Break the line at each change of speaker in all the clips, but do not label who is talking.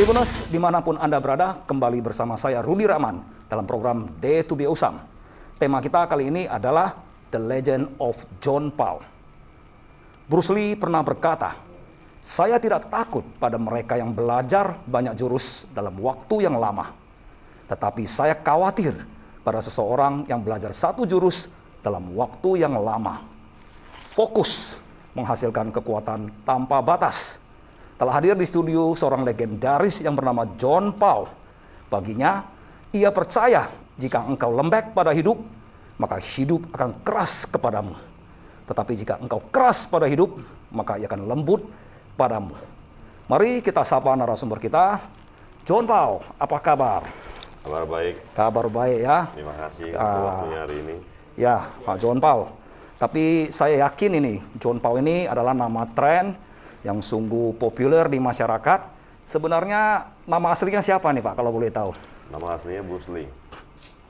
Tribuners, dimanapun Anda berada, kembali bersama saya Rudy Rahman dalam program Day to be Awesome. Tema kita kali ini adalah The Legend of John Paul. Bruce Lee pernah berkata, "Saya tidak takut pada mereka yang belajar banyak jurus dalam waktu yang lama. Tetapi saya khawatir pada seseorang yang belajar satu jurus dalam waktu yang lama. Fokus menghasilkan kekuatan tanpa batas." Telah hadir di studio seorang legendaris yang bernama John Paul. Baginya, ia percaya jika engkau lembek pada hidup, maka hidup akan keras kepadamu. Tetapi jika engkau keras pada hidup, maka ia akan lembut padamu. Mari kita sapa narasumber kita. John Paul, apa kabar?
Kabar baik.
Kabar baik ya.
Terima kasih untuk waktunya hari ini.
Ya, Pak John Paul. Tapi saya yakin ini, John Paul ini adalah nama tren yang sungguh populer di masyarakat. Sebenarnya nama aslinya siapa nih Pak, kalau boleh tahu?
Nama aslinya Bruce Lee.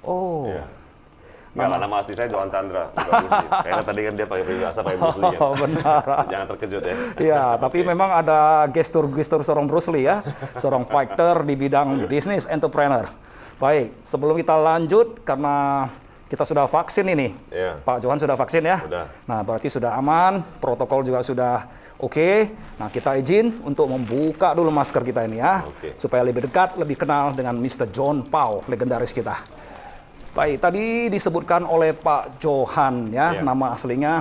Oh.
Ya. Nama asli saya Johan Chandra, bukan Bruce Lee. Kayaknya tadi kan dia pakai peribahasa pakai Bruce Lee.
Oh, benar.
Jangan terkejut ya.
Ya, tapi memang ada gestur-gestur seorang Bruce Lee ya, seorang fighter di bidang bisnis entrepreneur. Baik, sebelum kita lanjut, karena kita sudah vaksin ini, Pak Johan sudah vaksin ya?
Sudah.
Nah, berarti sudah aman, protokol juga sudah oke. Nah, kita izin untuk membuka dulu masker kita ini ya, supaya lebih dekat, lebih kenal dengan Mr. John Paul, legendaris kita. Baik, tadi disebutkan oleh Pak Johan ya, nama aslinya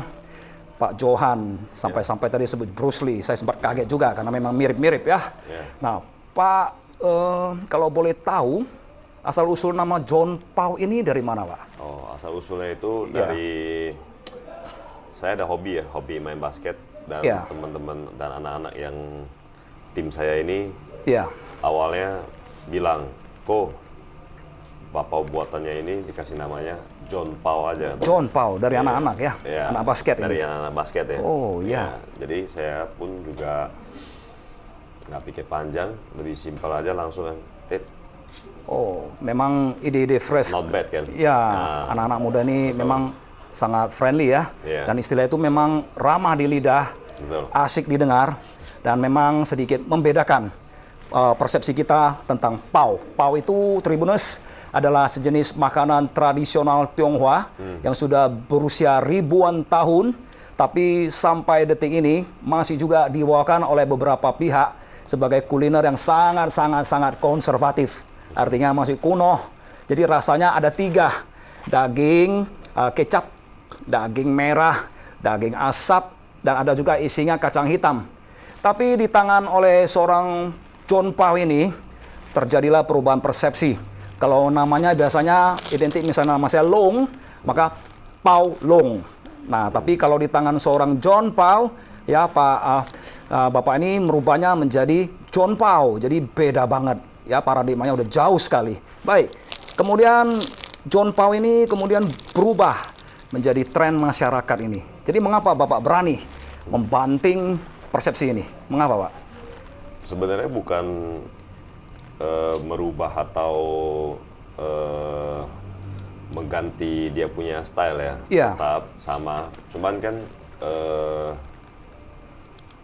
Pak Johan. Sampai-sampai tadi disebut Bruce Lee, saya sempat kaget juga karena memang mirip-mirip ya. Nah, Pak, kalau boleh tahu, asal-usul nama John Paul ini dari mana, Pak?
Oh, asal-usulnya itu dari saya ada hobi main basket, dan teman-teman dan anak-anak yang tim saya ini awalnya bilang, "Ko, bapak buatannya ini dikasih namanya John Paul aja."
John Paul dari anak-anak ya? Anak basket
dari
ini?
anak-anak basket ya.
Oh iya.
Jadi saya pun juga nggak pikir panjang, lebih simpel aja langsung kan.
Oh, memang ide-ide fresh.
Not bad kan?
Ya, anak-anak muda ini memang sangat friendly ya. Dan istilah itu memang ramah di lidah, asik didengar, dan memang sedikit membedakan persepsi kita tentang pau. Pau itu, Tribuners, adalah sejenis makanan tradisional Tionghoa yang sudah berusia ribuan tahun, tapi sampai detik ini masih juga dibawakan oleh beberapa pihak sebagai kuliner yang sangat konservatif. Artinya masih kuno. Jadi rasanya ada 3. Daging kecap, daging merah, daging asap, dan ada juga isinya kacang hitam. Tapi di tangan oleh seorang John Paul ini, terjadilah perubahan persepsi. Kalau namanya biasanya identik, misalnya nama saya Long, maka Paul Long. Nah, tapi kalau di tangan seorang John Paul, ya Bapak ini merubahnya menjadi John Paul. Jadi beda banget. Ya, paradigmanya udah jauh sekali. Baik, kemudian John Paul ini kemudian berubah menjadi tren masyarakat ini. Jadi mengapa Bapak berani membanting persepsi ini? Mengapa, Pak?
Sebenarnya bukan merubah atau mengganti dia punya style ya. Tetap sama. Cuman kan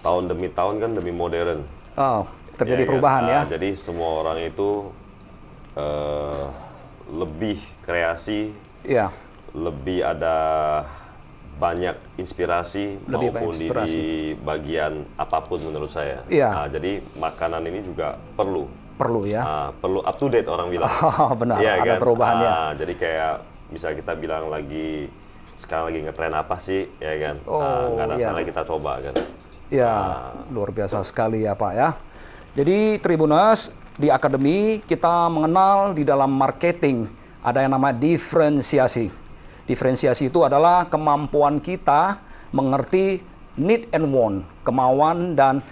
tahun demi tahun kan lebih modern.
Oh. Terjadi perubahan ya.
Jadi semua orang itu lebih kreasi, lebih ada banyak inspirasi, maupun di bagian apapun menurut saya. Jadi makanan ini juga perlu ya. Perlu up to date orang bilang.
Benar, ada perubahan ya.
Jadi kayak bisa kita bilang sekarang lagi ngetren apa sih, ya kan? Nggak ada salah kita coba kan.
Ya, luar biasa sekali ya Pak ya. Jadi Tribuners, di akademi kita mengenal di dalam marketing ada yang namanya diferensiasi. Diferensiasi itu adalah kemampuan kita mengerti need and want, kemauan dan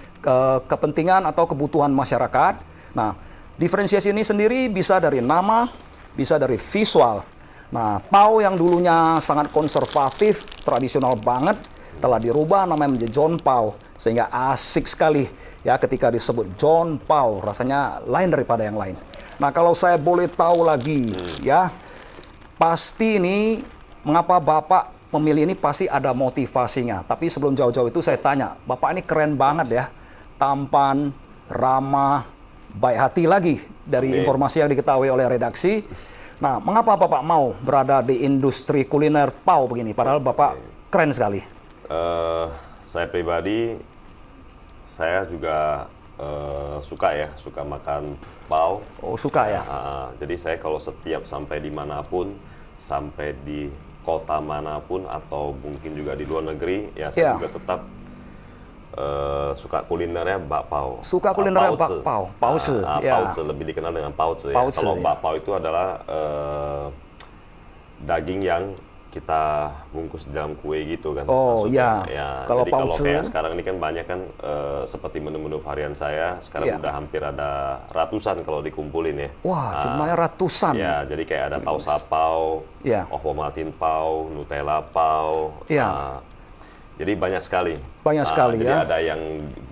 kepentingan atau kebutuhan masyarakat. Nah, diferensiasi ini sendiri bisa dari nama, bisa dari visual. Nah, Paul yang dulunya sangat konservatif, tradisional banget, telah dirubah namanya menjadi John Paul, sehingga asik sekali ya ketika disebut John Paul, rasanya lain daripada yang lain. Nah, kalau saya boleh tahu lagi ya, pasti ini mengapa Bapak memilih ini pasti ada motivasinya. Tapi sebelum jauh-jauh itu saya tanya, Bapak ini keren banget ya, tampan, ramah, baik hati lagi dari informasi yang diketahui oleh redaksi. Nah, mengapa Bapak mau berada di industri kuliner Pau begini? Padahal Bapak keren sekali.
Saya pribadi, saya juga suka makan Pau.
Oh, suka ya?
Jadi saya kalau setiap sampai dimanapun, sampai di kota manapun, atau mungkin juga di luar negeri, ya saya juga tetap suka kulinernya bakpao.
Suka kulinernya bakpao, Pauzi.
Pauzi lebih dikenal dengan Pauzi. Ya. Kalau bakpao itu adalah daging yang kita bungkus di dalam kue gitu kan.
Oh iya.
Ya,
kalau
jadi kalau kayak sekarang ini kan banyak kan seperti menu-menu varian saya sekarang udah hampir ada ratusan kalau dikumpulin ya.
Wah, jumlahnya ratusan.
Ya, jadi kayak ada tausa pau, Ovomaltine pau, Nutella pau. Jadi banyak sekali.
Banyak sekali
jadi
ya.
ada yang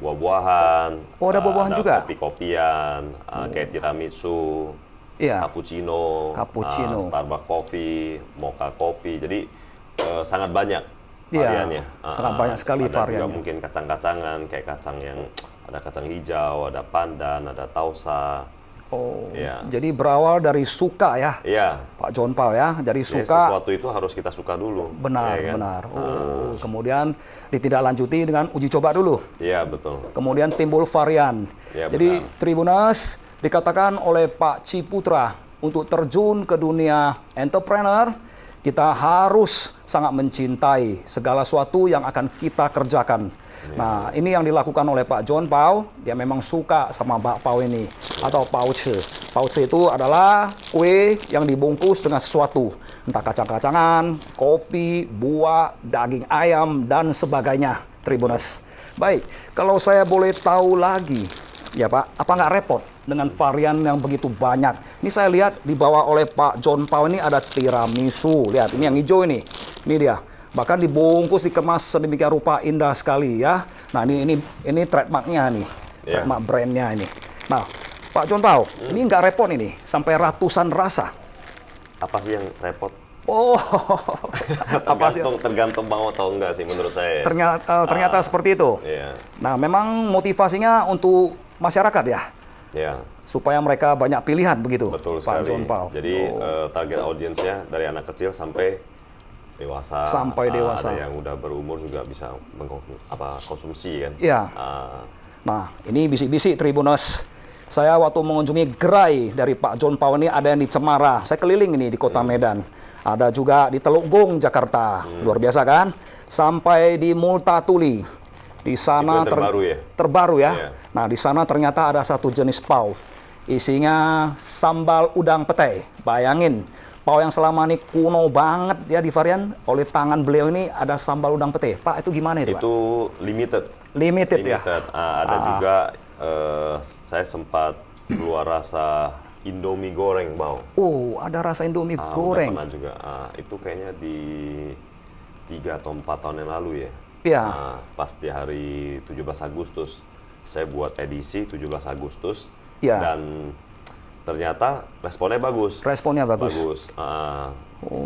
buah-buahan.
Oh, ada buah-buahan juga.
Kopi-kopian, kayak tiramisu, cappuccino, Starbucks coffee, mocha coffee. Jadi sangat banyak variannya.
Sangat banyak sekali variannya.
Juga mungkin kacang-kacangan, kayak kacang yang ada kacang hijau, ada pandan, ada tausa.
Oh, jadi berawal dari suka ya, Pak John Pau ya. Jadi suka.
Sesuatu itu harus kita suka dulu.
Benar, ya kan? Benar. Oh, kemudian ditindaklanjuti dengan uji coba dulu.
Iya, betul.
Kemudian timbul varian.
Ya,
jadi Tribuners dikatakan oleh Pak Ciputra untuk terjun ke dunia entrepreneur, kita harus sangat mencintai segala sesuatu yang akan kita kerjakan. Nah, ini yang dilakukan oleh Pak John Pau. Dia memang suka sama bakpao ini atau pauzi. Pauzi itu adalah kue yang dibungkus dengan sesuatu, entah kacang-kacangan, kopi, buah, daging ayam dan sebagainya. Tribuners. Baik, kalau saya boleh tahu lagi, ya Pak, apa nggak repot dengan varian yang begitu banyak? Ini saya lihat dibawa oleh Pak John Pau ini ada tiramisu. Lihat, ini yang hijau ini. Ini dia. Bahkan dibungkus, dikemas sedemikian rupa indah sekali ya. Nah, ini trademarknya nih, trademark brandnya ini. Nah, Pak John Pau, ini nggak repot ini, sampai ratusan rasa.
Apa sih yang repot?
Oh,
tergantung mau atau enggak sih menurut saya.
Ternyata seperti itu. Nah, memang motivasinya untuk masyarakat ya. Supaya mereka banyak pilihan begitu.
Betul
Pak
sekali.
John Pau.
Jadi target audiensnya dari anak kecil sampai dewasa. Ada yang udah berumur juga bisa konsumsi kan. Iya.
Nah, ini bisik-bisik Tribuners. Saya waktu mengunjungi gerai dari Pak John Pau ini ada yang di Cemara. Saya keliling ini di Kota Medan. Ada juga di Teluk Gong, Jakarta. Luar biasa kan? Sampai di Multatuli. Di sana terbaru ya. Nah, di sana ternyata ada satu jenis pau. Isinya sambal udang petai. Bayangin, pau yang selama ini kuno banget ya di varian, oleh tangan beliau ini ada sambal udang petai. Pak, itu gimana itu, Pak?
Itu limited ya. Ada juga saya sempat keluar rasa Indomie goreng, Bau.
Oh, ada rasa Indomie goreng.
Pernah juga. Itu kayaknya di 3 atau 4 tahun yang lalu ya.
Iya.
Pas di hari 17 Agustus. Saya buat edisi 17 Agustus. Dan ternyata responnya bagus.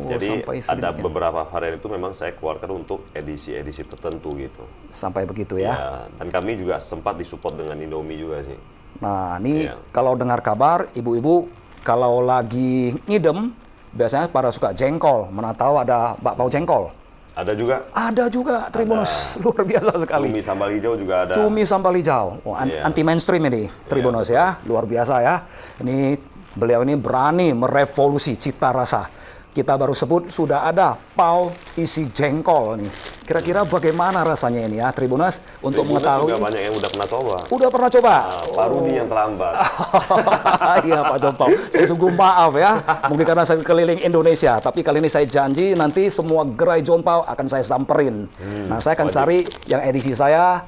Jadi ada beberapa varian itu memang saya keluarkan untuk edisi-edisi tertentu gitu.
Sampai begitu ya.
Dan kami juga sempat disupport dengan Indomie juga sih.
Nah, ini kalau dengar kabar, ibu-ibu kalau lagi ngidem, biasanya pada suka jengkol. Mana tahu ada bakpao jengkol.
Ada juga?
Ada juga, Tribuners. Luar biasa sekali.
Cumi sambal hijau juga ada.
Cumi sambal hijau. Oh, anti mainstream ini, Tribuners ya. Luar biasa ya. Ini beliau ini berani merevolusi cita rasa. Kita baru sebut sudah ada pau isi jengkol nih. Kira-kira bagaimana rasanya ini ya, Tribuners? Untuk mengetahui.
Juga banyak yang udah pernah coba.
Udah pernah coba?
Pak Rudi yang terlambat.
Iya, Pak John Pau. Saya sungguh maaf ya. Mungkin karena saya keliling Indonesia. Tapi kali ini saya janji nanti semua gerai John Pau akan saya samperin. Nah, saya akan cari yang edisi saya.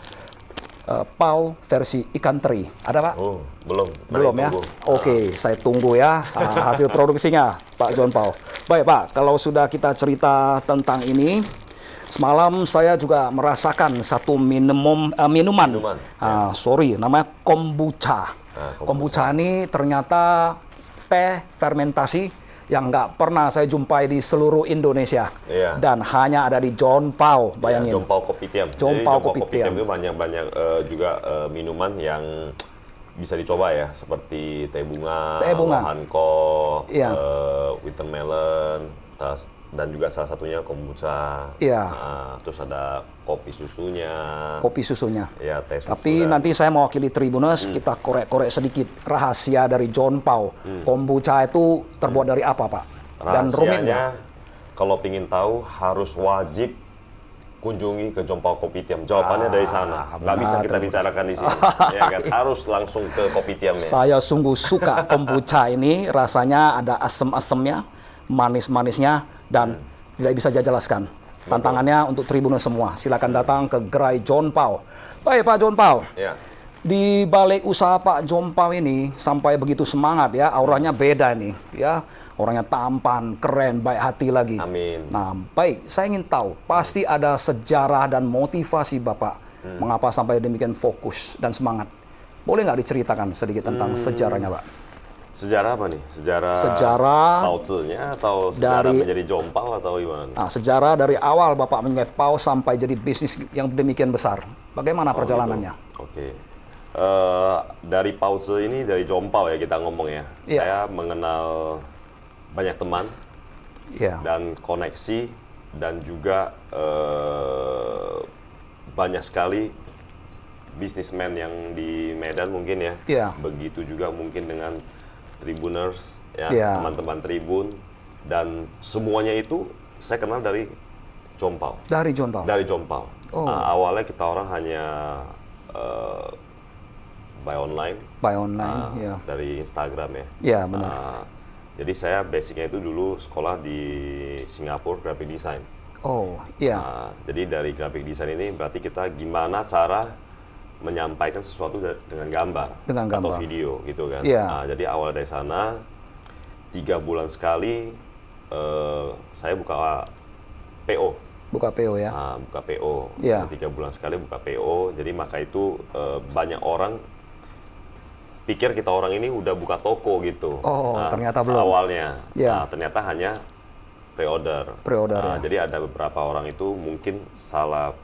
Pau versi ikan teri. Ada, Pak?
Oh, belum.
Belum ya? Oke, saya tunggu ya hasil produksinya, Pak John Pau. Baik, Pak. Kalau sudah kita cerita tentang ini, semalam saya juga merasakan satu minuman. Namanya kombucha. Kombucha ini ternyata teh fermentasi yang nggak pernah saya jumpai di seluruh Indonesia. Dan hanya ada di John Pau, bayangin.
John Pau Kopitiam.
John Pau Kopitiam
itu banyak juga minuman yang bisa dicoba ya, seperti teh bunga, Hanko, watermelon, dan juga salah satunya kombucha. Terus ada kopi susunya. Ya, teh susu.
Tapi nanti saya mewakili Tribuners, kita korek-korek sedikit rahasia dari John Pau. Kombucha itu terbuat dari apa, Pak? Dan rumitnya?
Kalau ingin tahu harus wajib kunjungi ke John Pau Kopitiam. Jawabannya dari sana. Nggak bisa kita bicarakan di sini. Ya kan? Harus langsung ke Kopitiamnya.
Saya sungguh suka kombucha ini. Rasanya ada asem-asemnya, manis-manisnya, dan tidak bisa saya jelaskan. Tantangannya untuk Tribuners semua. Silakan datang ke gerai John Pau. Baik, Pak John Pau.
Ya.
Di balik usaha Pak John Pau ini sampai begitu semangat ya, auranya beda nih ya. Orangnya tampan, keren, baik hati lagi.
Amin.
Nah, baik, saya ingin tahu, pasti ada sejarah dan motivasi Bapak mengapa sampai demikian fokus dan semangat. Boleh nggak diceritakan sedikit tentang sejarahnya, Pak?
Sejarah apa nih? Sejarah Pau-nya atau sejarah menjadi John Pau atau gimana?
Nah, sejarah dari awal Bapak menyukai Pau sampai jadi bisnis yang demikian besar. Bagaimana perjalanannya?
Gitu. Oke. Dari Pau ini, dari John Pau ya kita ngomong ya. Saya mengenal banyak teman dan koneksi, dan juga banyak sekali bisnismen yang di Medan mungkin ya. Begitu juga mungkin dengan Tribuners ya, teman-teman Tribun, dan semuanya itu saya kenal dari John Pau.
Dari John Pau.
Dari John Pau. Awalnya kita orang hanya buy online. Dari Instagram ya.
Iya, benar.
Jadi saya basicnya itu dulu sekolah di Singapura graphic design. Jadi dari graphic design ini berarti kita gimana cara menyampaikan sesuatu dengan gambar atau video gitu kan. Jadi awal dari sana 3 bulan sekali saya buka PO.
Buka PO ya.
Buka PO. 3 bulan sekali buka PO. Jadi maka itu banyak orang pikir kita orang ini udah buka toko gitu.
Ternyata belum.
Awalnya. Ternyata hanya pre-order.
Ya.
Jadi ada beberapa orang itu mungkin salah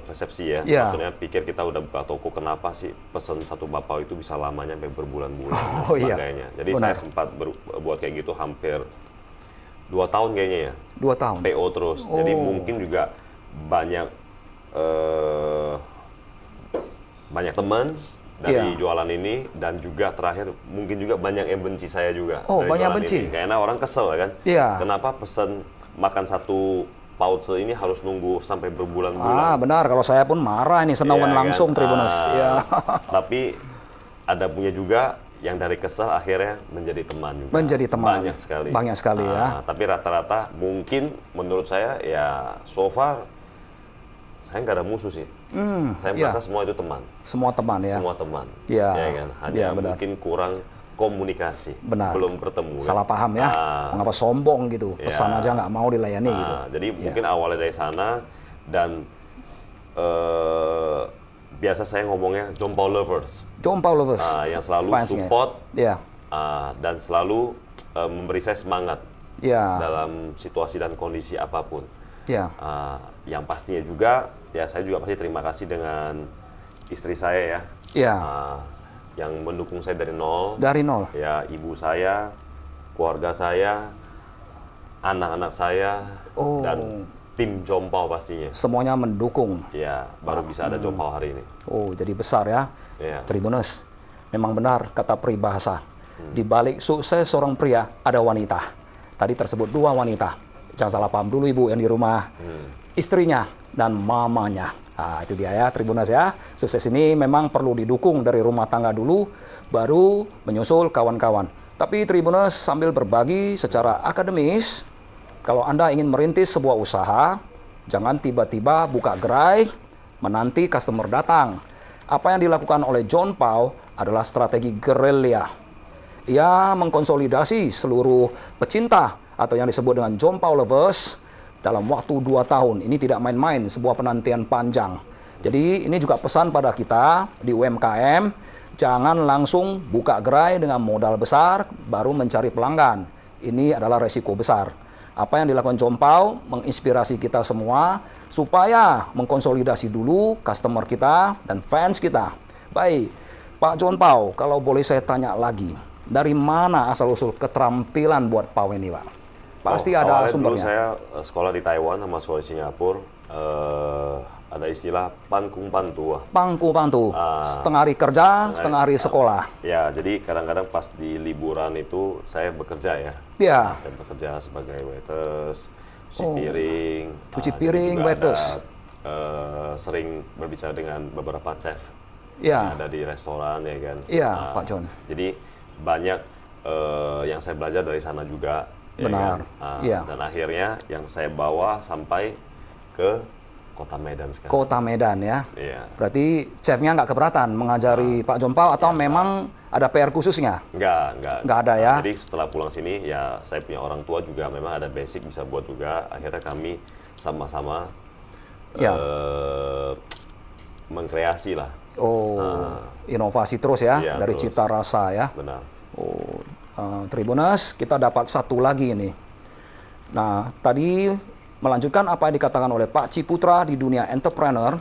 persepsi ya. Maksudnya pikir kita udah buka toko, kenapa sih pesan satu bapau itu bisa lamanya sampai berbulan-bulan dan sebagainya. Jadi saya sempat buat kayak gitu hampir 2 tahun kayaknya ya.
2 tahun?
PO terus. Jadi mungkin juga banyak teman dari jualan ini, dan juga terakhir mungkin juga banyak yang benci saya juga.
Banyak benci?
Karena orang kesel kan. Kenapa pesan makan satu pouch ini harus nunggu sampai berbulan-bulan.
Benar, kalau saya pun marah ini senawan langsung kan? Tribuners.
Tapi ada punya juga yang dari kesel akhirnya menjadi teman juga.
Menjadi teman.
Banyak sekali
ya.
Tapi rata-rata mungkin menurut saya ya so far saya nggak ada musuh sih. Saya merasa semua itu teman. Semua teman ya? Semua teman. Ya kan? Hanya mungkin kurang komunikasi.
Benar.
Belum bertemu.
Salah paham ya? Mengapa sombong gitu? Pesan aja nggak mau dilayani gitu.
Jadi mungkin awalnya dari sana, dan biasa saya ngomongnya John Pau lovers.
John Pau lovers.
Yang selalu support dan selalu memberi saya semangat dalam situasi dan kondisi apapun. Yang pastinya juga, ya saya juga pasti terima kasih dengan istri saya ya. Yang mendukung saya dari nol.
Dari nol?
Ya, ibu saya, keluarga saya, anak-anak saya, dan tim John Pau pastinya.
Semuanya mendukung?
Ya, baru bisa ada John Pau hari ini.
Jadi besar ya. Tribuners, memang benar kata peribahasa. Di balik sukses seorang pria, ada wanita. Tadi tersebut 2 wanita. Jangan salah paham dulu Ibu yang di rumah. Istrinya dan mamanya. Itu dia ya, Tribuners ya. Sukses ini memang perlu didukung dari rumah tangga dulu, baru menyusul kawan-kawan. Tapi Tribuners, sambil berbagi secara akademis, kalau Anda ingin merintis sebuah usaha, jangan tiba-tiba buka gerai, menanti customer datang. Apa yang dilakukan oleh John Pau adalah strategi gerilya. Ia mengkonsolidasi seluruh pecinta atau yang disebut dengan John Pau lovers dalam waktu 2 tahun. Ini tidak main-main, sebuah penantian panjang. Jadi ini juga pesan pada kita di UMKM, jangan langsung buka gerai dengan modal besar baru mencari pelanggan. Ini adalah resiko besar. Apa yang dilakukan John Pau menginspirasi kita semua supaya mengkonsolidasi dulu customer kita dan fans kita. Baik, Pak John Pau, kalau boleh saya tanya lagi, dari mana asal-usul keterampilan buat Pau ini, Pak? Pasti ada sumbernya.
Dulu saya sekolah di Taiwan sama sekolah di Singapura. Ada istilah pangkung pantu.
Pangku pantu, setengah hari kerja, setengah hari sekolah.
Ya, jadi kadang-kadang pas di liburan itu saya bekerja ya.
Iya.
Saya bekerja sebagai waiters, cuci piring,
waiters.
Sering berbicara dengan beberapa chef
yang
ada di restoran ya kan.
Iya, Pak John.
Jadi banyak yang saya belajar dari sana juga.
Benar.
Ya kan? Dan akhirnya yang saya bawa sampai ke Kota Medan sekarang.
Kota Medan ya.
Iya.
Berarti chefnya nggak keberatan mengajari Pak John Pau atau memang ada PR khususnya?
Nggak
ada ya.
Jadi setelah pulang sini ya saya punya orang tua juga memang ada basic bisa buat juga. Akhirnya kami sama-sama mengkreasi lah.
Inovasi terus ya, dari terus. Cita rasa ya.
Benar.
Tribuners, kita dapat satu lagi ini. Nah, tadi melanjutkan apa yang dikatakan oleh Pak Ciputra di dunia entrepreneur,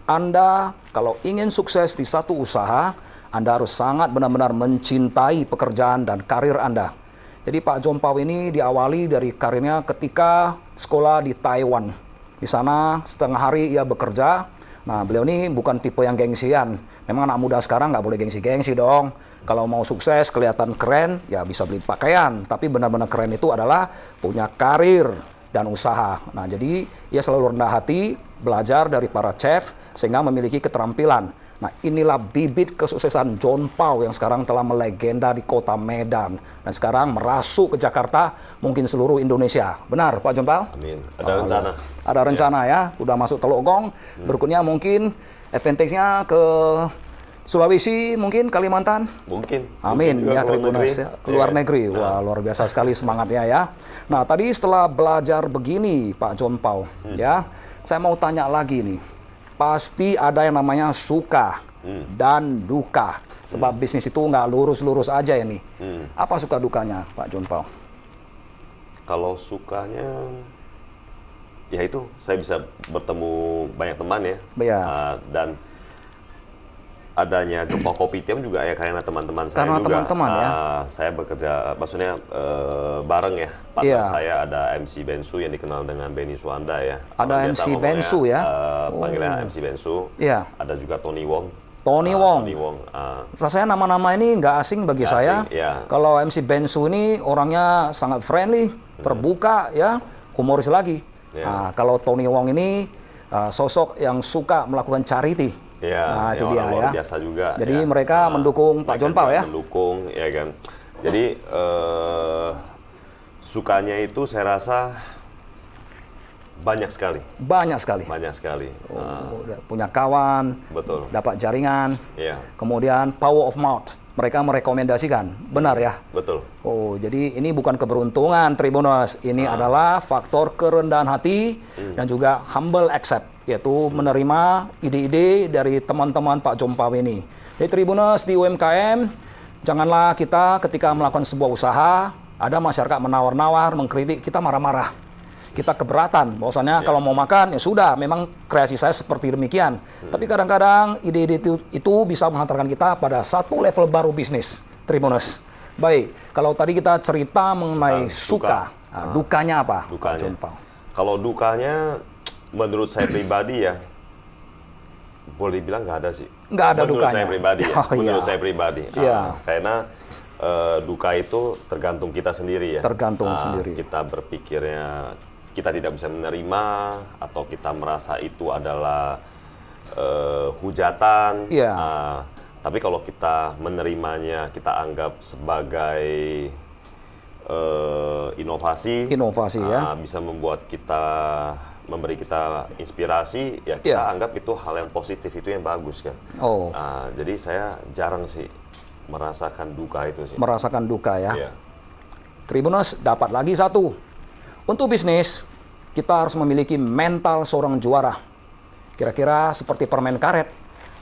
Anda kalau ingin sukses di satu usaha, Anda harus sangat benar-benar mencintai pekerjaan dan karir Anda. Jadi Pak John Pau ini diawali dari karirnya ketika sekolah di Taiwan. Di sana setengah hari ia bekerja. Nah, beliau ini bukan tipe yang gengsian. Memang anak muda sekarang nggak boleh gengsi-gengsi dong. Kalau mau sukses, kelihatan keren, ya bisa beli pakaian. Tapi benar-benar keren itu adalah punya karir dan usaha. Nah, jadi ia selalu rendah hati, belajar dari para chef, sehingga memiliki keterampilan. Nah, inilah bibit kesuksesan John Pau yang sekarang telah melegenda di Kota Medan. Dan sekarang merasuk ke Jakarta, mungkin seluruh Indonesia. Benar, Pak John Pau?
Amin. Ada rencana.
Ada rencana ya, udah masuk Teluk Gong. Berikutnya mungkin advantage-nya ke Sulawesi, mungkin Kalimantan?
Mungkin.
Amin,
mungkin
ya Tribunas ya. Keluar negeri. Wah, luar biasa sekali semangatnya ya. Nah, tadi setelah belajar begini, Pak John Pau, ya, saya mau tanya lagi nih. Pasti ada yang namanya suka dan duka. Sebab bisnis itu nggak lurus-lurus aja ini. Apa suka dukanya, Pak John Pau?
Kalau sukanya, ya itu saya bisa bertemu banyak teman ya. Dan adanya John Pau Kopitiam juga ya karena teman-teman saya
karena
juga.
Teman-teman ya.
Saya bekerja, maksudnya bareng ya. Partner saya ada MC Bensu yang dikenal dengan Benny Suanda ya.
Ada MC Bensu ya.
Panggilnya MC Bensu.
Iya.
Ada juga Tony Wong.
Tony Wong. Rasanya nama-nama ini nggak asing bagi saya.
Ya.
Kalau MC Bensu ini orangnya sangat friendly, terbuka ya, humoris lagi.
Ya.
Nah, kalau Tony Wong ini sosok yang suka melakukan charity.
Ya,
itu dia
luar
ya.
biasa juga.
Jadi mereka mendukung Pak John Pau ya.
Mendukung, ya kan. Jadi sukanya itu saya rasa banyak sekali.
Banyak sekali.
Banyak sekali.
Punya kawan.
Betul.
Dapat jaringan.
Iya.
Kemudian power of mouth. Mereka merekomendasikan. Benar ya.
Betul.
Jadi ini bukan keberuntungan Tribuners. Ini adalah faktor kerendahan hati dan juga humble accept. Yaitu menerima ide-ide dari teman-teman Pak John Pau ini. Jadi Tribuners di UMKM, janganlah kita ketika melakukan sebuah usaha, ada masyarakat menawar-nawar, mengkritik, kita marah-marah. Kita keberatan, bahwasanya kalau mau makan, ya sudah, memang kreasi saya seperti demikian. Tapi kadang-kadang ide-ide itu bisa menghantarkan kita pada satu level baru bisnis, Tribuners. Baik, kalau tadi kita cerita mengenai suka. Dukanya apa?
Dukanya.
Pak John Pau?
Kalau dukanya, menurut saya pribadi ya, boleh dibilang nggak ada sih.
Nggak ada
menurut
dukanya.
Saya pribadi ya. Menurut saya pribadi.
Iya.
Karena duka itu tergantung kita sendiri ya.
Tergantung sendiri.
Kita berpikirnya kita tidak bisa menerima atau kita merasa itu adalah hujatan.
Iya.
Tapi kalau kita menerimanya, kita anggap sebagai inovasi ya. Bisa membuat kita, memberi kita inspirasi, ya kita anggap itu hal yang positif, itu yang bagus kan. Jadi saya jarang sih merasakan duka itu sih.
Merasakan duka ya.
Iya.
Tribuners dapat lagi satu. Untuk bisnis, kita harus memiliki mental seorang juara. Kira-kira seperti permen karet,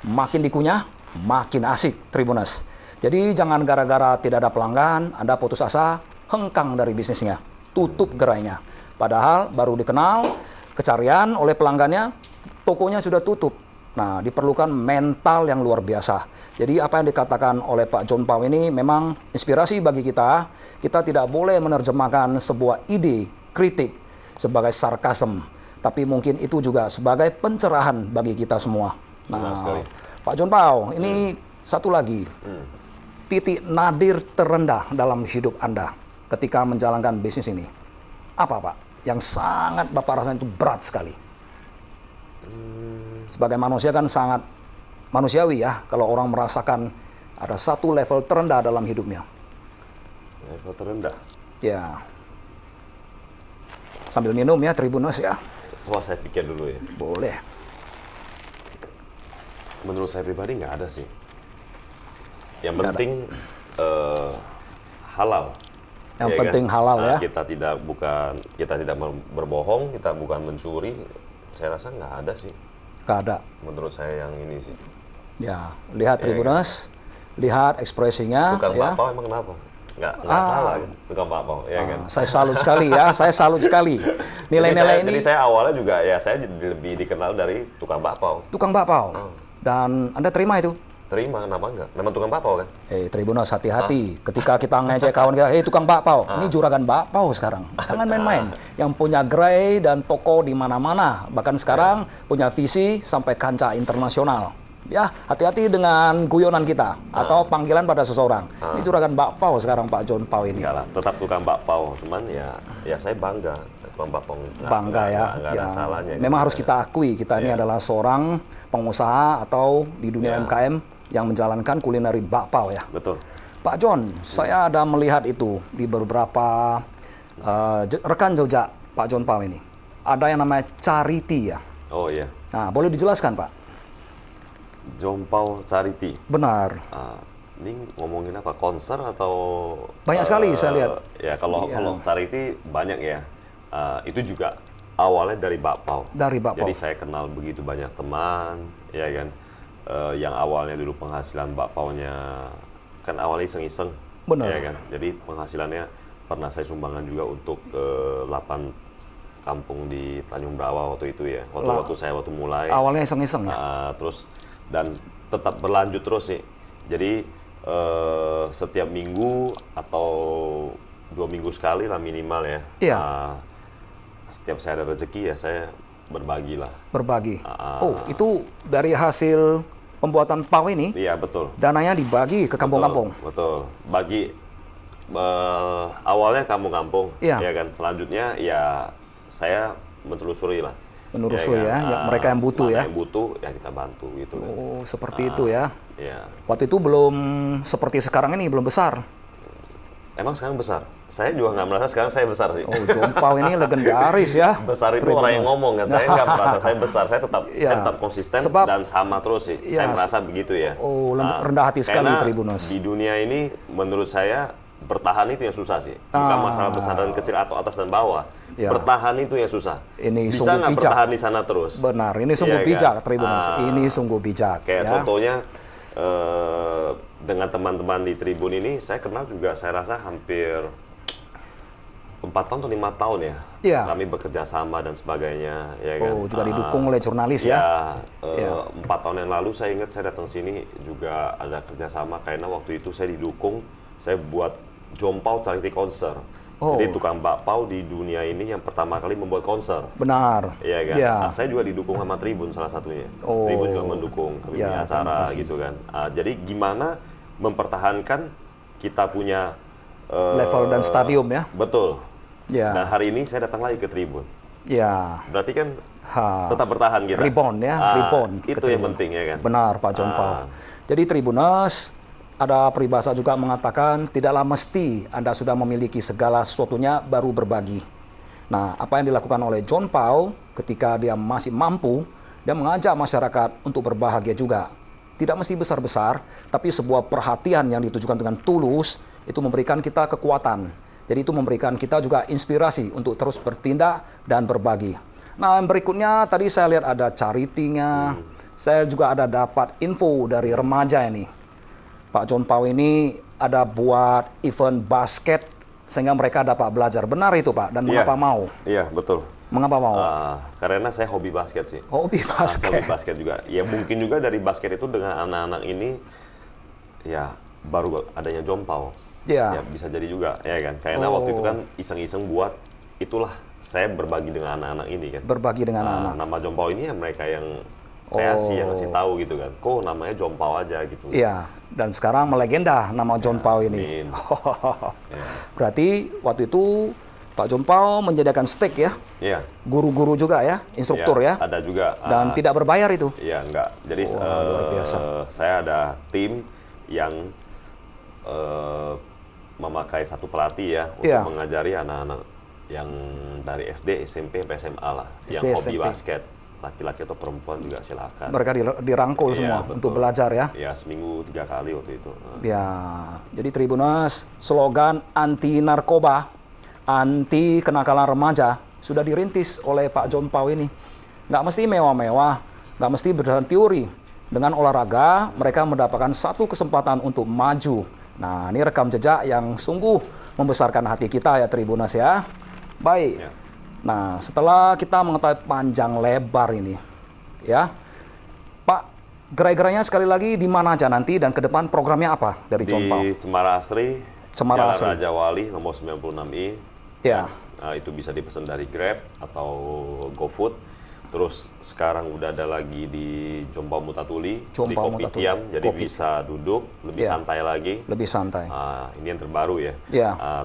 makin dikunyah, makin asik Tribuners. Jadi jangan gara-gara tidak ada pelanggan, Anda putus asa, hengkang dari bisnisnya, tutup gerainya. Padahal baru dikenal, kecarian oleh pelanggannya, tokonya sudah tutup. Nah, diperlukan mental yang luar biasa. Jadi apa yang dikatakan oleh Pak John Pao ini memang inspirasi bagi kita. Kita tidak boleh menerjemahkan sebuah ide, kritik sebagai sarkasm, tapi mungkin itu juga sebagai pencerahan bagi kita semua. Nah, Pak John Pao, ini satu lagi. Titik nadir terendah dalam hidup Anda ketika menjalankan bisnis ini. Apa, Pak? Yang sangat Bapak rasakan itu berat sekali. Sebagai manusia kan sangat manusiawi ya, kalau orang merasakan ada satu level terendah dalam hidupnya.
Level terendah?
Ya. Sambil minum ya, Tribuners ya.
Coba saya pikir dulu ya.
Boleh.
Menurut saya pribadi nggak ada sih. Yang penting halal.
Yang penting kan? Halal ya.
Kita tidak berbohong, kita bukan mencuri. Saya rasa nggak ada sih.
Nggak ada.
Menurut saya yang ini sih.
Ya, lihat Tribuners, lihat ekspresinya.
Tukang
ya.
bakpao emang kenapa? Nggak salah tukang bakpao, ya kan?
Saya salut sekali ya, saya salut sekali. Nilai-nilai ini.
Jadi saya awalnya juga ya saya lebih dikenal dari tukang bakpao.
Tukang bakpao. Dan Anda terima itu?
Terima, kenapa enggak? Memang tukang bakpao kan?
Tribuners hati-hati. Ketika kita ngecek kawan kita, tukang bakpao. Ini juragan bakpao sekarang. Jangan main-main. Yang punya gerai dan toko di mana-mana. Bahkan sekarang punya visi sampai kancah internasional. Ya, hati-hati dengan guyonan kita atau panggilan pada seseorang. Ini juragan bakpao sekarang Pak John Pao ini.
Enggak lah, tetap tukang bakpao. Cuman ya saya bangga. Tukang bakpao.
Bangga ya.
Nggak ada salahnya.
Memang harus kita akui, kita ini adalah seorang pengusaha atau di dunia UMKM yang menjalankan kulineri bakpao ya.
Betul.
Pak John, saya ada melihat itu di beberapa rekan jejak Pak John Pao ini. Ada yang namanya charity ya.
Oh iya.
Nah, boleh dijelaskan Pak?
John Pao Charity.
Benar.
Ini ngomongin apa? Konser atau?
Banyak sekali saya lihat.
Ya kalau charity banyak ya. Itu juga awalnya dari bakpao.
Dari bakpao.
Jadi saya kenal begitu banyak teman, ya kan. Yang awalnya dulu penghasilan bakpaonya kan awalnya iseng-iseng.
Benar.
Ya kan. Jadi penghasilannya pernah saya sumbangkan juga untuk 8 kampung di Tanjung Brawa waktu itu ya. Waktu saya mulai.
Awalnya iseng-iseng ya.
Terus dan tetap berlanjut terus sih. Jadi setiap minggu atau 2 minggu sekali lah minimal ya.
Iya.
Setiap saya ada rezeki ya saya berbagi lah.
Berbagi. Itu dari hasil pembuatan pao ini?
Iya betul.
Dananya dibagi ke kampung-kampung.
Betul. Bagi awalnya kampung-kampung, ya kan. Selanjutnya ya saya menelusuri lah.
Menelusuri ya, mereka yang butuh ya.
Yang butuh ya kita bantu gitu.
Oh, seperti itu ya.
Iya.
Waktu itu belum seperti sekarang ini, belum besar.
Emang sekarang besar? Saya juga nggak merasa sekarang saya besar sih.
Oh, John Pao ini legendaris ya.
Besar itu orang yang ngomong kan. Saya nggak merasa saya besar. Saya tetap konsisten dan sama terus sih. Saya merasa begitu ya.
Oh, rendah hati sekali Tribuners.
Di dunia ini menurut saya bertahan itu yang susah sih. Bukan masalah besar dan kecil atau atas dan bawah. Bertahan itu yang susah.
Ini
bisa nggak bertahan di sana terus?
Benar, ini sungguh bijak Tribuners. Ini sungguh bijak.
Kayak contohnya dengan teman-teman di Tribun ini, saya kenal juga saya rasa hampir 4 tahun atau 5 tahun ya.
Iya.
Kami bekerja sama dan sebagainya. Ya kan?
Oh, juga didukung oleh jurnalis ya?
4 tahun yang lalu saya ingat saya datang sini juga ada kerjasama karena waktu itu saya didukung, saya buat John Pao Charity Concert. Jadi tukang bakpao di dunia ini yang pertama kali membuat konser.
Benar.
Iya kan. Nah, saya juga didukung sama Tribun salah satunya. Tribun juga mendukung kami punya acara gitu kan. Jadi gimana mempertahankan kita punya
level dan stadium ya.
Betul.
Ya.
Dan hari ini saya datang lagi ke Tribun.
Ya.
Berarti kan tetap bertahan kita.
Rebound ya, rebound.
Itu yang penting ya kan.
Benar Pak John Pao. Jadi Tribuners, ada peribahasa juga mengatakan tidaklah mesti Anda sudah memiliki segala sesuatunya baru berbagi. Nah, apa yang dilakukan oleh John Pao ketika dia masih mampu, dia mengajak masyarakat untuk berbahagia juga. Tidak mesti besar-besar, tapi sebuah perhatian yang ditujukan dengan tulus itu memberikan kita kekuatan. Jadi itu memberikan kita juga inspirasi untuk terus bertindak dan berbagi. Nah, yang berikutnya tadi saya lihat ada charity-nya. Saya juga ada dapat info dari remaja ini. Pak John Pao ini ada buat event basket sehingga mereka dapat belajar. Benar itu Pak? Dan mengapa mau?
Iya, betul.
Mengapa mau?
Karena saya hobi basket sih.
Hobi basket.
Hobi basket juga. Ya mungkin juga dari basket itu dengan anak-anak ini, ya baru adanya Jompau. Ya bisa jadi juga, ya kan. Karena waktu itu kan iseng-iseng buat, itulah saya berbagi dengan anak-anak ini kan.
Berbagi dengan anak.
Nama Jompau ini ya mereka yang kreasi, yang ngasih tahu gitu kan. Kok namanya Jompau aja gitu.
Iya. Dan sekarang melegenda nama Jompau ini. Berarti waktu itu Pak Jompau menyediakan steak ya?
Iya.
Guru-guru juga ya, instruktur ya?
Ada juga.
Dan tidak berbayar itu?
Iya, enggak. Jadi
luar biasa.
Saya ada tim yang memakai satu pelatih ya untuk mengajari anak-anak yang dari SD, SMP, sampai SMA lah, yang hobi basket. Laki-laki atau perempuan juga silakan.
Mereka dirangkul semua untuk belajar ya?
Ya, seminggu 3 kali waktu itu.
Ya, jadi Tribuners, slogan anti narkoba, anti kenakalan remaja sudah dirintis oleh Pak Jompau ini. Nggak mesti mewah-mewah, nggak mesti berdasarkan teori. Dengan olahraga, mereka mendapatkan satu kesempatan untuk maju. Nah, ini rekam jejak yang sungguh membesarkan hati kita ya Tribuners ya. Baik. Ya. Nah, setelah kita mengetahui panjang lebar ini, ya, Pak, gerai-gerainya sekali lagi di mana aja nanti dan ke depan programnya apa dari Jompau?
Di Cemara Asri, Jalan Raja Wali, nomor 96I. Ya. Nah, itu bisa dipesan dari Grab atau GoFood. Terus sekarang udah ada lagi di Jompau Mutatuli, di Kopitiam, jadi bisa duduk, lebih santai lagi.
Lebih santai.
Ini yang terbaru ya.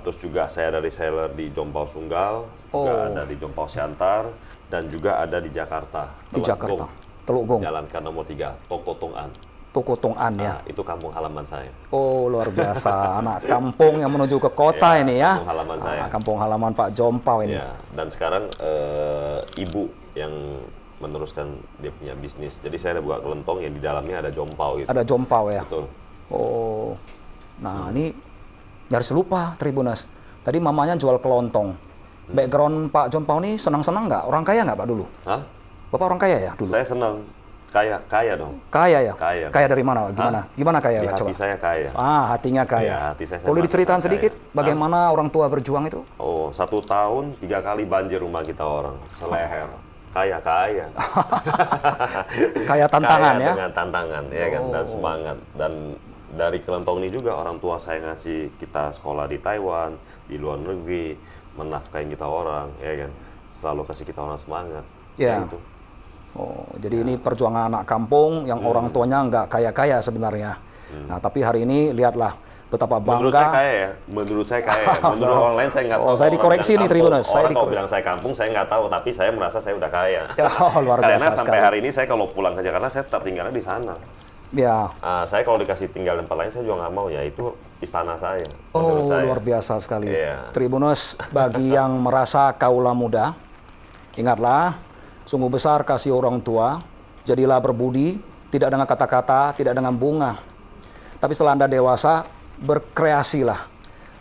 Terus juga saya ada reseller di Jompau Sunggal, juga ada di Jompau Siantar, dan juga ada di Jakarta.
Di Jakarta, Teluk Gong.
Jalan K nomor 3, Toko Tong An.
Toko Tong An ya?
Itu kampung halaman saya.
Oh, luar biasa. Anak kampung yang menuju ke kota ini ya?
Kampung halaman saya.
Kampung halaman Pak Jompau ini.
Ya. Dan sekarang ibu yang meneruskan dia punya bisnis. Jadi saya ada buka kelentong yang di dalamnya ada Jompau gitu.
Ada Jompau ya?
Betul.
Oh, nah ini nyaris lupa Tribuners. Tadi mamanya jual kelontong. Background Pak Jompau ini senang-senang nggak? Orang kaya nggak Pak dulu?
Hah?
Bapak orang kaya ya dulu?
Saya senang. Kaya dong.
Kaya ya?
Kaya.
Kaya dari mana? Gimana kaya?
Di hati saya kaya.
Hatinya kaya.
Ya, hati saya
boleh diceritain sedikit bagaimana orang tua berjuang itu?
Oh, 1 tahun 3 kali banjir rumah kita orang. Seleher. Kaya.
Kaya tantangan ya?
Dengan tantangan, ya kan, dan semangat. Dan dari kelentong ini juga orang tua saya ngasih kita sekolah di Taiwan, di luar negeri, menafkahin kita orang, ya kan. Selalu kasih kita orang semangat.
Ya. Gitu. Oh, jadi ini perjuangan anak kampung yang orang tuanya nggak kaya-kaya sebenarnya. Nah, tapi hari ini lihatlah betapa bangga.
Menurut saya kaya ya. Menurut saya kaya ya. Menurut orang lain saya nggak tahu.
Saya dikoreksi nih Tribuners.
Orang kalau bilang saya kampung, saya nggak tahu. Tapi saya merasa saya udah kaya.
Ya, luar biasa.
Karena sampai hari ini saya kalau pulang ke Jakarta, saya tertinggalnya di sana.
Ya.
Saya kalau dikasih tinggal tempat lain, saya juga nggak mau. Ya itu istana saya.
Oh,
saya.
Luar biasa sekali.
Yeah.
Tribuners, bagi yang merasa kaula muda, ingatlah, sungguh besar kasih orang tua, jadilah berbudi, tidak dengan kata-kata, tidak dengan bunga. Tapi setelah Anda dewasa, berkreasilah,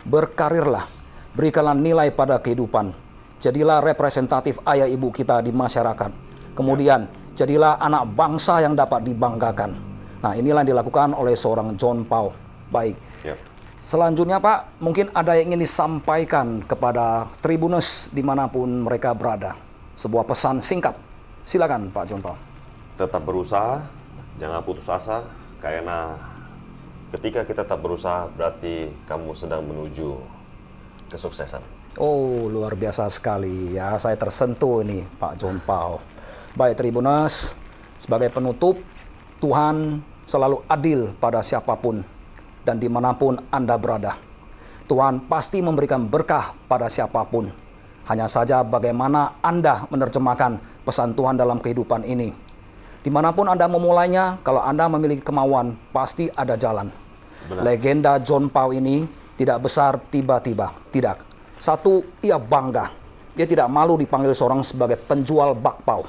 berkarirlah, berikanlah nilai pada kehidupan. Jadilah representatif ayah ibu kita di masyarakat. Kemudian, jadilah anak bangsa yang dapat dibanggakan. Nah, inilah yang dilakukan oleh seorang Jompau. Baik. Selanjutnya Pak, mungkin ada yang ingin disampaikan kepada Tribuners dimanapun mereka berada. Sebuah pesan singkat. Silakan Pak Jompau.
Tetap berusaha, jangan putus asa, karena ketika kita tetap berusaha berarti kamu sedang menuju kesuksesan.
Oh, luar biasa sekali ya. Saya tersentuh ini Pak Jompau. Baik Tribuners, sebagai penutup, Tuhan selalu adil pada siapapun dan dimanapun Anda berada. Tuhan pasti memberikan berkah pada siapapun. Hanya saja bagaimana Anda menerjemahkan pesan Tuhan dalam kehidupan ini. Dimanapun Anda memulainya, kalau Anda memiliki kemauan, pasti ada jalan. Benar. Legenda Jompau ini tidak besar tiba-tiba, tidak. Satu, ia bangga. Dia tidak malu dipanggil seorang sebagai penjual bakpao.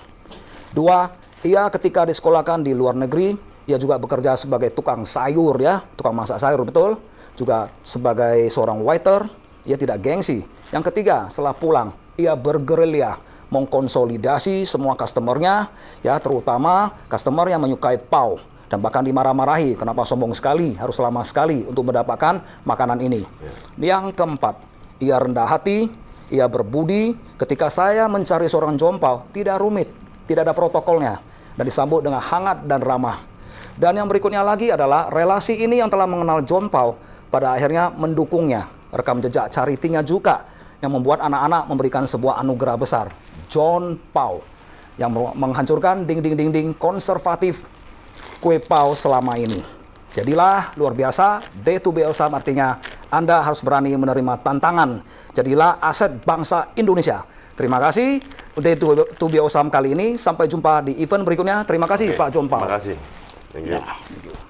2, ia ketika disekolahkan di luar negeri, ia juga bekerja sebagai tukang sayur ya, tukang masak sayur, betul. Juga sebagai seorang waiter, ia tidak gengsi. Yang ketiga, setelah pulang, ia bergerilya mengkonsolidasi semua customernya, ya terutama customer yang menyukai pau dan bahkan dimarah-marahi, kenapa sombong sekali, harus lama sekali untuk mendapatkan makanan ini. Yang keempat, ia rendah hati, ia berbudi. Ketika saya mencari seorang John Paul, tidak rumit, tidak ada protokolnya, dan disambut dengan hangat dan ramah. Dan yang berikutnya lagi adalah relasi ini yang telah mengenal John Paul, pada akhirnya mendukungnya. Rekam jejak charity-nya juga yang membuat anak-anak memberikan sebuah anugerah besar. John Paul yang menghancurkan dinding-dinding konservatif kue Paul selama ini. Jadilah luar biasa, Day to be awesome artinya Anda harus berani menerima tantangan. Jadilah aset bangsa Indonesia. Terima kasih Day to be awesome kali ini. Sampai jumpa di event berikutnya. Terima kasih Pak John Paul.
Terima kasih. Thank you.
Thank you.